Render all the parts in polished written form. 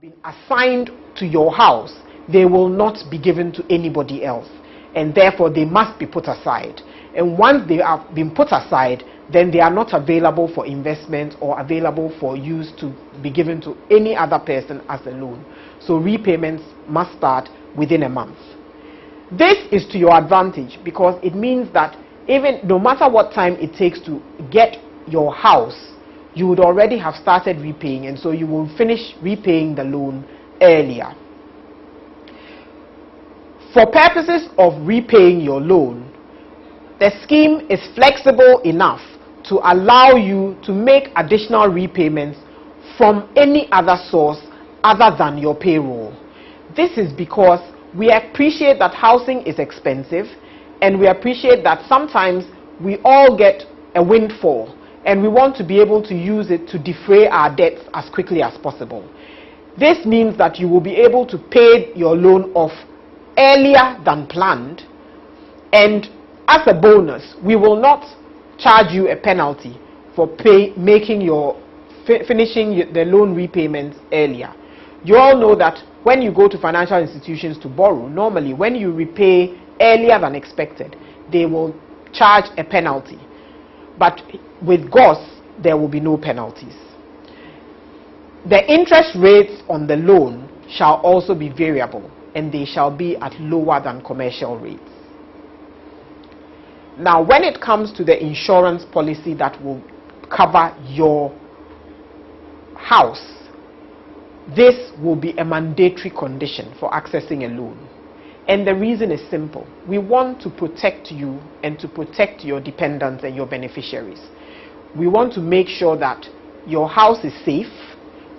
been assigned to your house, they will not be given to anybody else, and therefore they must be put aside. And once they have been put aside, then they are not available for investment or available for use to be given to any other person as a loan. So repayments must start within a month. This is to your advantage because it means that even no matter what time it takes to get your house, you would already have started repaying, and so you will finish repaying the loan earlier. For purposes of repaying your loan, the scheme is flexible enough to allow you to make additional repayments from any other source other than your payroll. This is because we appreciate that housing is expensive, and we appreciate that sometimes we all get a windfall, and we want to be able to use it to defray our debts as quickly as possible. This means that you will be able to pay your loan off earlier than planned, and as a bonus, we will not charge you a penalty for finishing the loan repayments earlier. You all know that when you go to financial institutions to borrow, normally when you repay earlier than expected, they will charge a penalty. But with GHOS, there will be no penalties. The interest rates on the loan shall also be variable, and they shall be at lower than commercial rates. Now, when it comes to the insurance policy that will cover your house, this will be a mandatory condition for accessing a loan. And the reason is simple. We want to protect you and to protect your dependents and your beneficiaries. We want to make sure that your house is safe.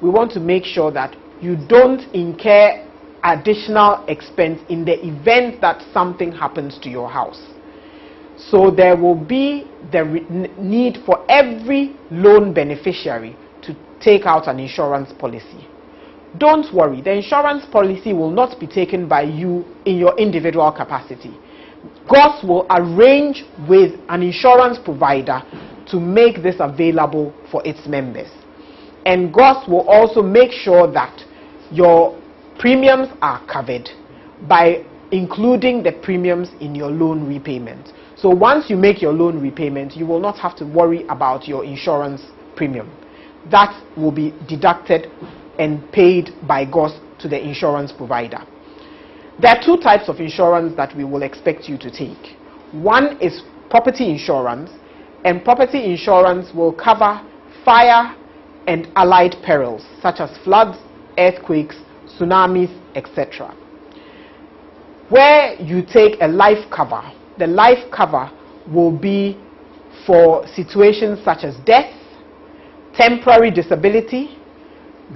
We want to make sure that you don't incur additional expense in the event that something happens to your house. So there will be the need for every loan beneficiary to take out an insurance policy. Don't worry, the insurance policy will not be taken by you in your individual capacity. GHOS will arrange with an insurance provider to make this available for its members. And GHOS will also make sure that your premiums are covered by including the premiums in your loan repayment. So once you make your loan repayment, you will not have to worry about your insurance premium. That will be deducted and paid by GHOS to the insurance provider. There are two types of insurance that we will expect you to take. One is property insurance, and property insurance will cover fire and allied perils such as floods, earthquakes, tsunamis, etc. Where you take a life cover, the life cover will be for situations such as death, temporary disability,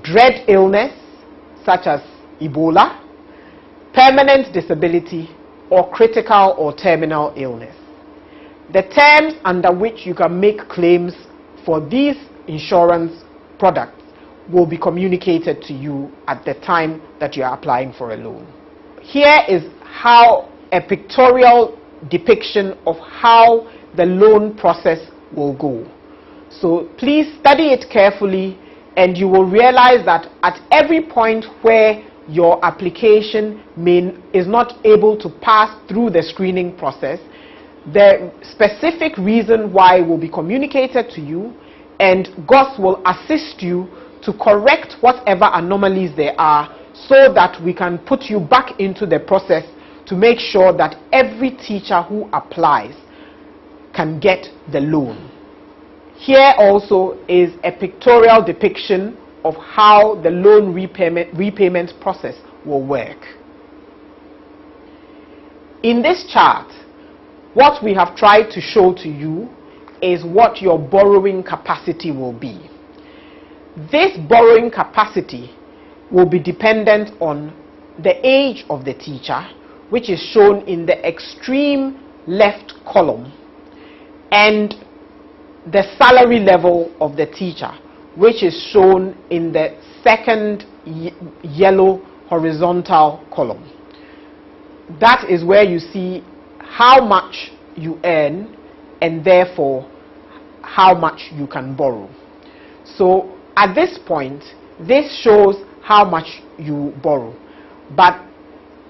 dread illness such as Ebola, permanent disability, or critical or terminal illness. The terms under which you can make claims for these insurance products will be communicated to you at the time that you are applying for a loan. Here is how a pictorial depiction of how the loan process will go. So please study it carefully, and you will realize that at every point where your application is not able to pass through the screening process, the specific reason why will be communicated to you, and GHOS will assist you to correct whatever anomalies there are so that we can put you back into the process to make sure that every teacher who applies can get the loan. Here also is a pictorial depiction of how the loan repayment process will work. In this chart, what we have tried to show to you is what your borrowing capacity will be. This borrowing capacity will be dependent on the age of the teacher, which is shown in the extreme left column, and the salary level of the teacher, which is shown in the second yellow horizontal column. That is where you see how much you earn and therefore how much you can borrow. So at this point, this shows how much you borrow. But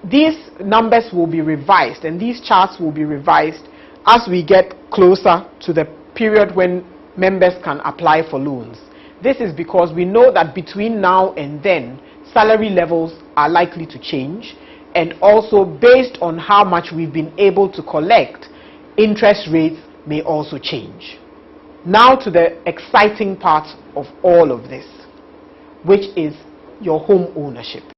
these numbers will be revised, and these charts will be revised as we get closer to the period when members can apply for loans. This is because we know that between now and then, salary levels are likely to change, and also based on how much we've been able to collect, interest rates may also change. Now to the exciting part of all of this, which is your home ownership.